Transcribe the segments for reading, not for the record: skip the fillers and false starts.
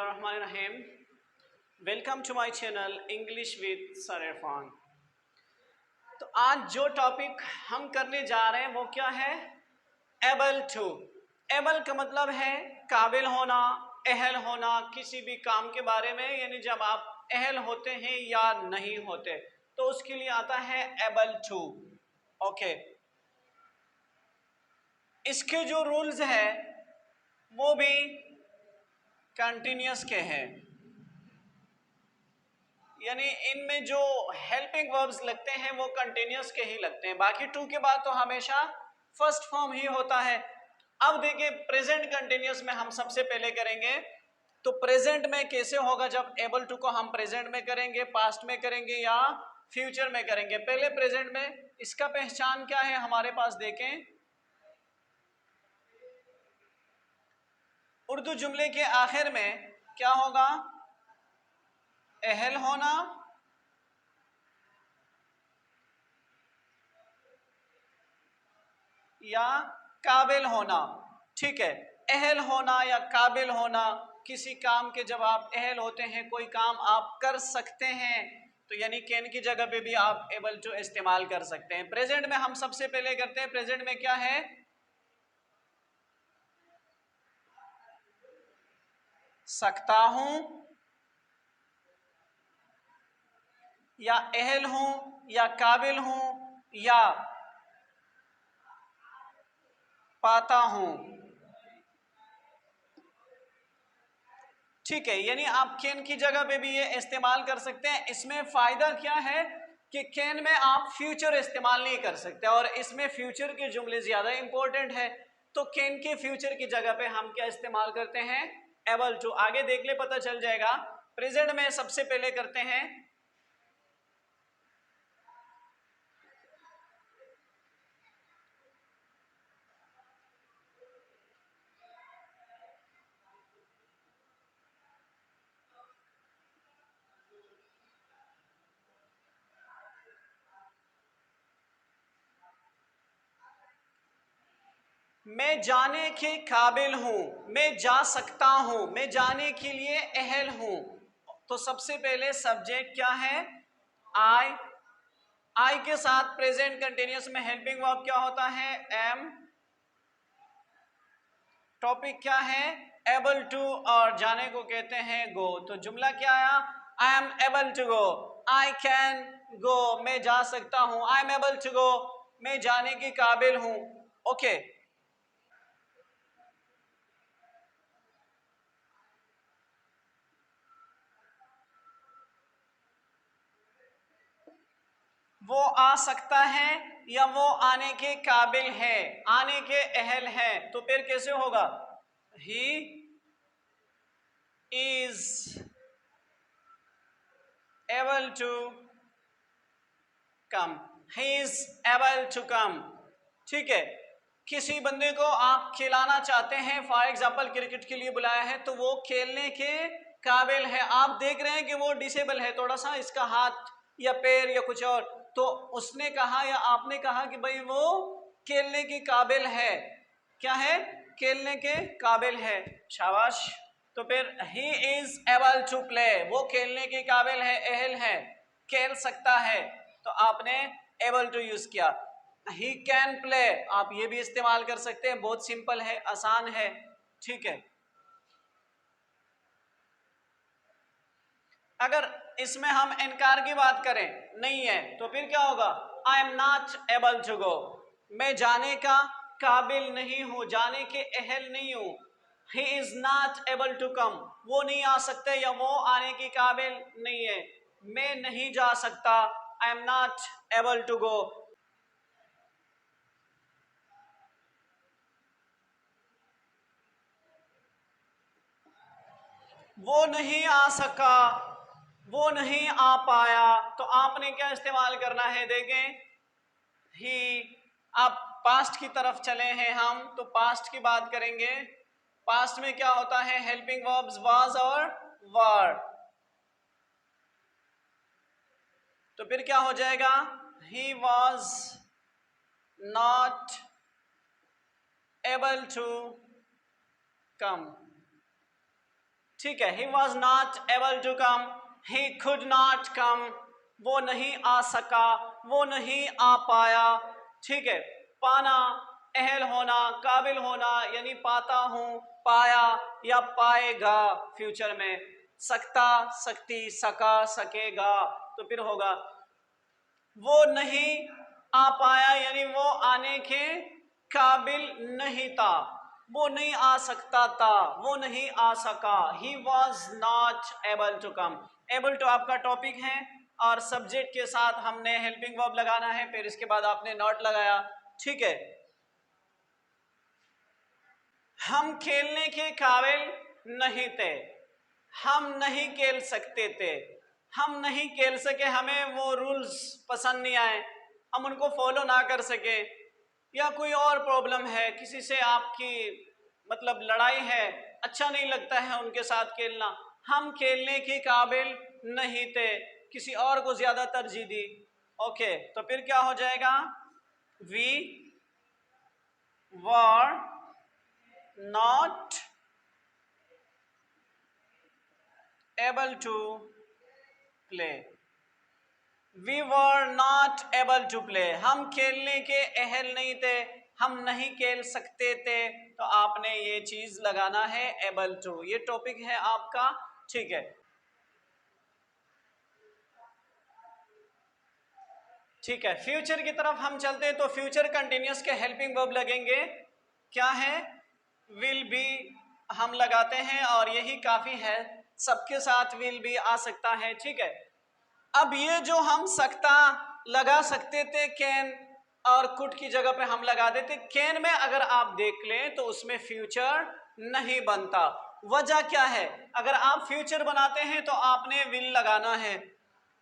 बिस्मिल्लाहिर्रहमानिर्रहीम। Welcome to my channel English with sir Irfan. तो आज जो टॉपिक हम करने जा रहे हैं वो क्या है? Able to. एबल का मतलब है काबिल होना, अहल होना किसी भी काम के बारे में, यानी जब आप अहल होते हैं या नहीं होते तो उसके लिए आता है एबल टू। ओके, इसके जो रूल्स है वो भी कंटिन्यूस के हैं, यानी इनमें जो हेल्पिंग वर्ब्स लगते हैं वो कंटिन्यूस के ही लगते हैं। बाकी टू के बाद तो हमेशा फर्स्ट फॉर्म ही होता है। अब देखिए प्रेजेंट कंटिन्यूस में हम सबसे पहले करेंगे, तो प्रेजेंट में कैसे होगा जब एबल टू को हम प्रेजेंट में करेंगे, पास्ट में करेंगे या फ्यूचर में करेंगे। पहले प्रेजेंट में, इसका पहचान क्या है हमारे पास देखें। उर्दू जुमले के आखिर में क्या होगा? अहल होना या काबिल होना। ठीक है, अहल होना या काबिल होना, किसी काम के जब आप अहल होते हैं, कोई काम आप कर सकते हैं, तो यानी कैन की जगह पे भी आप एबल टू इस्तेमाल कर सकते हैं। प्रेजेंट में हम सबसे पहले करते हैं, प्रेजेंट में क्या है? सकता हूं या अहल हूं या काबिल हूं या पाता हूं। ठीक है, यानी आप कैन की जगह पे भी ये इस्तेमाल कर सकते हैं। इसमें फायदा क्या है कि कैन में आप फ्यूचर इस्तेमाल नहीं कर सकते और इसमें फ्यूचर के जुमले ज्यादा इंपॉर्टेंट है। तो कैन के फ्यूचर की जगह पे हम क्या इस्तेमाल करते हैं? Able to. आगे देख ले, पता चल जाएगा। प्रेजेंट में सबसे पहले करते हैं मैं जाने के काबिल हूं, मैं जा सकता हूं, मैं जाने के लिए अहल हूं। तो सबसे पहले सब्जेक्ट क्या है? आई। आई के साथ प्रेजेंट कंटिन्यूस में हेल्पिंग वर्ब क्या होता है? एम। टॉपिक क्या है? एबल टू, और जाने को कहते हैं गो। तो जुमला क्या आया? I am able to go, I can go, मैं जा सकता हूं। I am able to go, मैं जाने के काबिल हूं। ओके, वो आ सकता है या वो आने के काबिल है, आने के अहल है। तो फिर कैसे होगा? He is able to come, he is able to come. ठीक है, किसी बंदे को आप खिलाना चाहते हैं, फॉर एग्जाम्पल क्रिकेट के लिए बुलाया है, तो वो खेलने के काबिल है। आप देख रहे हैं कि वो डिसेबल है, थोड़ा सा इसका हाथ या पैर या कुछ और, तो उसने कहा या आपने कहा कि भाई वो खेलने के काबिल है। क्या है? खेलने के काबिल है। शाबाश। तो फिर he is able to play, वो खेलने के काबिल है, अहल है, खेल सकता है। तो आपने एबल टू यूज किया। ही कैन प्ले, आप ये भी इस्तेमाल कर सकते हैं, बहुत सिंपल है, आसान है। ठीक है, अगर इसमें हम इनकार की बात करें, नहीं है, तो फिर क्या होगा? I am not able to go, मैं जाने का काबिल नहीं हूं, जाने के अहल नहीं हूं। He is not able to come, वो नहीं आ सकते या वो आने के काबिल नहीं है, मैं नहीं जा सकता। I am not able to go. वो नहीं आ सका, वो नहीं आ पाया, तो आपने क्या इस्तेमाल करना है? देखें, ही। अब पास्ट की तरफ चले हैं हम, तो पास्ट की बात करेंगे। पास्ट में क्या होता है? हेल्पिंग वर्ब्स वाज और वर। तो फिर क्या हो जाएगा? He was not able to come. ठीक है, he was not able to come, he could not come, वो नहीं आ सका, वो नहीं आ पाया। ठीक है, पाना, अहल होना, काबिल होना, यानी पाता हूं, पाया या पाएगा फ्यूचर में, सकता, सकती, सका, सकेगा, तो फिर होगा वो नहीं आ पाया, यानी वो आने के काबिल नहीं था, वो नहीं आ सकता था, वो नहीं आ सका। He was not able to come. Able to आपका टॉपिक है और सब्जेक्ट के साथ हमने हेल्पिंग वर्ब लगाना है, फिर इसके बाद आपने नॉट लगाया। ठीक है, हम खेलने के काबिल नहीं थे, हम नहीं खेल सकते थे, हम नहीं खेल सके, हमें वो रूल्स पसंद नहीं आए, हम उनको फॉलो ना कर सके, या कोई और प्रॉब्लम है, किसी से आपकी मतलब लड़ाई है, अच्छा नहीं लगता है उनके साथ खेलना, हम खेलने के काबिल नहीं थे, किसी और को ज्यादा तरजीह दी। ओके, तो फिर क्या हो जाएगा, we were not able to play, we were not able to play, हम खेलने के अहल नहीं थे, हम नहीं खेल सकते थे, तो आपने ये चीज लगाना है able to। ये टॉपिक है आपका। ठीक है, ठीक है, फ्यूचर की तरफ हम चलते हैं, तो फ्यूचर कंटिन्यूस के हेल्पिंग वर्ब लगेंगे, क्या है, विल बी हम लगाते हैं और यही काफी है, सबके साथ विल बी आ सकता है। ठीक है, अब ये जो हम सकता लगा सकते थे कैन और कुड की जगह पे हम लगा देते, कैन में अगर आप देख लें तो उसमें फ्यूचर नहीं बनता। वजह क्या है, अगर आप फ्यूचर बनाते हैं तो आपने विल लगाना है,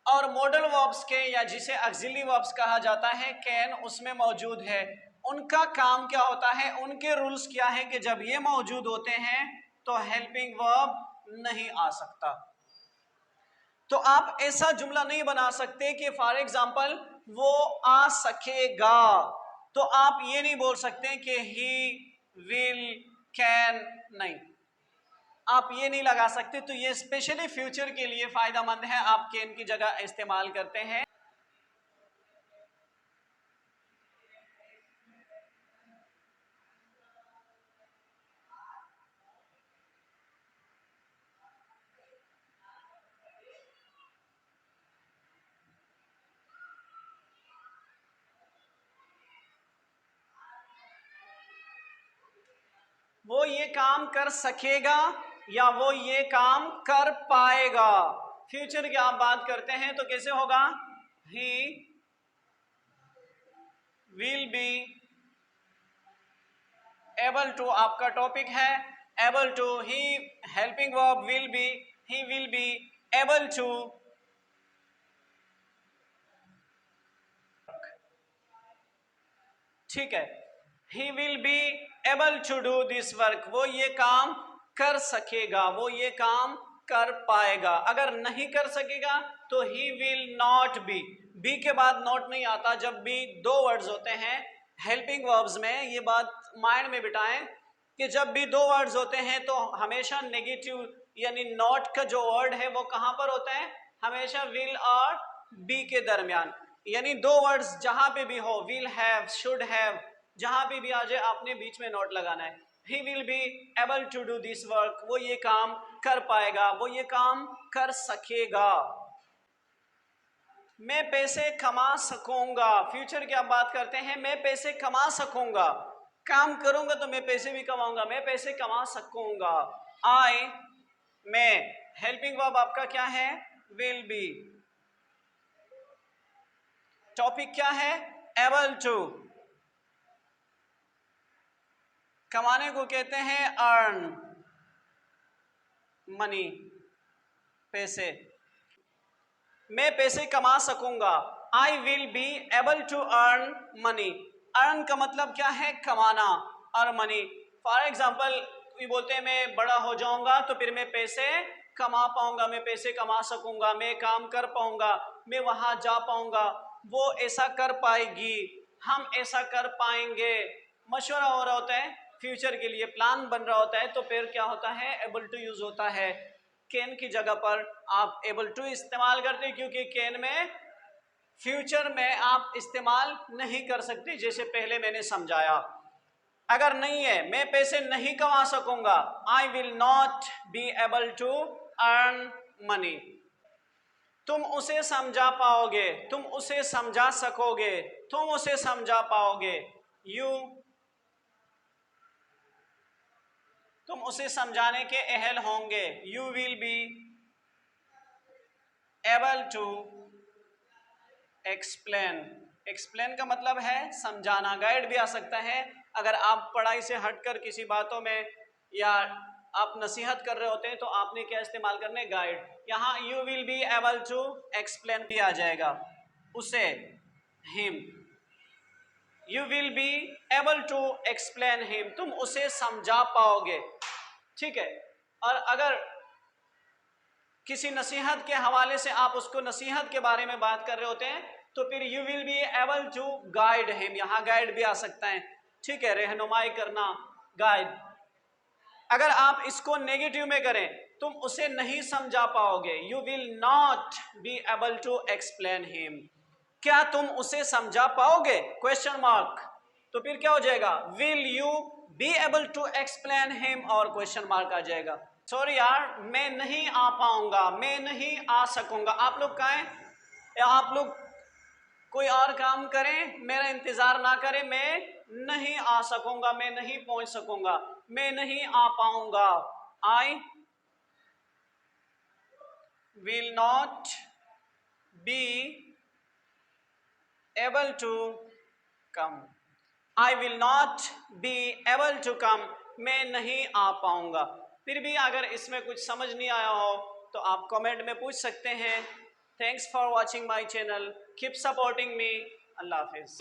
और मॉडल वर्ब्स के या जिसे ऑक्सिलरी वर्ब्स कहा जाता है कैन उसमें मौजूद है, उनका काम क्या होता है, उनके रूल्स क्या है कि जब ये मौजूद होते हैं तो हेल्पिंग वर्ब नहीं आ सकता। तो आप ऐसा जुमला नहीं बना सकते कि फॉर एग्जाम्पल वो आ सकेगा, तो आप ये नहीं बोल सकते कि ही विल कैन, नहीं, आप ये नहीं लगा सकते। तो ये स्पेशली फ्यूचर के लिए फायदेमंद है, आप कैन की जगह इस्तेमाल करते हैं। वो ये काम कर सकेगा या वो ये काम कर पाएगा। फ्यूचर की आप बात करते हैं तो कैसे होगा, he will be able to, आपका टॉपिक है able to, he helping verb will be, he will be able to, ठीक है, he will be able to do this work, वो ये काम कर सकेगा, वो ये काम कर पाएगा। अगर नहीं कर सकेगा तो ही विल नॉट बी के बाद नॉट नहीं आता, जब भी दो वर्ड्स होते हैं हेल्पिंग वर्ब्स में, ये बात माइंड में बिठाएं कि जब भी दो वर्ड्स होते हैं तो हमेशा नेगेटिव यानी नॉट का जो वर्ड है वो कहां पर होता है, हमेशा विल और बी के दरमियान, यानी दो वर्ड्स जहां पे भी हो, विल हैव, शुड हैव, जहां पे भी आ जाए आपने बीच में नोट लगाना है। He will be able to do this work, वो ये काम कर पाएगा, वो ये काम कर सकेगा। मैं पैसे कमा सकूंगा, फ्यूचर की आप बात करते हैं, मैं पैसे कमा सकूंगा, काम करूंगा तो मैं पैसे भी कमाऊंगा, मैं पैसे कमा सकूंगा। आई, मैं, हेल्पिंग वर्ब आपका क्या है, विल बी, टॉपिक क्या है, एबल टू, कमाने को कहते हैं अर्न, मनी, पैसे, मैं पैसे कमा सकूंगा, I will be able to earn money, earn का मतलब क्या है, कमाना, और मनी, फॉर एग्जाम्पल कोई बोलते हैं मैं बड़ा हो जाऊंगा तो फिर मैं पैसे कमा पाऊंगा, मैं पैसे कमा सकूंगा, मैं काम कर पाऊंगा, मैं वहां जा पाऊंगा, वो ऐसा कर पाएगी, हम ऐसा कर पाएंगे, मशवरा हो रहा होता है, फ्यूचर के लिए प्लान बन रहा होता है तो फिर क्या होता है, एबल टू यूज होता है। कैन की जगह पर आप एबल टू इस्तेमाल करते हैं, क्योंकि कैन में फ्यूचर में आप इस्तेमाल नहीं कर सकते, जैसे पहले मैंने समझाया। अगर नहीं है, मैं पैसे नहीं कमा सकूंगा, I will not be able to earn money. तुम उसे समझा पाओगे, तुम उसे समझा सकोगे, तुम उसे समझा पाओगे। तुम उसे समझाने के अहल होंगे। You will be able to explain. Explain का मतलब है समझाना, गाइड भी आ सकता है। अगर आप पढ़ाई से हटकर किसी बातों में या आप नसीहत कर रहे होते हैं तो आपने क्या इस्तेमाल करने, गाइड। यहाँ you will be able to explain भी आ जाएगा उसे, him. You will be able to explain him, तुम उसे समझा पाओगे, ठीक है। और अगर किसी नसीहत के हवाले से आप उसको नसीहत के बारे में बात कर रहे होते हैं तो फिर you will be able to guide him, यहाँ गाइड भी आ सकता है, ठीक है, रहनुमाई करना, गाइड। अगर आप इसको नेगेटिव में करें, तुम उसे नहीं समझा पाओगे, you will not be able to explain him. क्या तुम उसे समझा पाओगे, क्वेश्चन मार्क। तो फिर क्या हो जाएगा, will you be able to explain him, और क्वेश्चन मार्क आ जाएगा। सॉरी यार, मैं नहीं आ पाऊंगा, मैं नहीं आ सकूंगा। आप लोग कहें या आप लोग कोई और काम करें, मेरा इंतजार ना करें, मैं नहीं आ सकूंगा, मैं नहीं पहुंच सकूंगा, मैं नहीं आ पाऊंगा। I will not be able to come, I will not be able to come, मैं नहीं आ पाऊंगा। फिर भी अगर इसमें कुछ समझ नहीं आया हो तो आप कमेंट में पूछ सकते हैं। Thanks for watching my channel, keep supporting me. Allah Hafiz.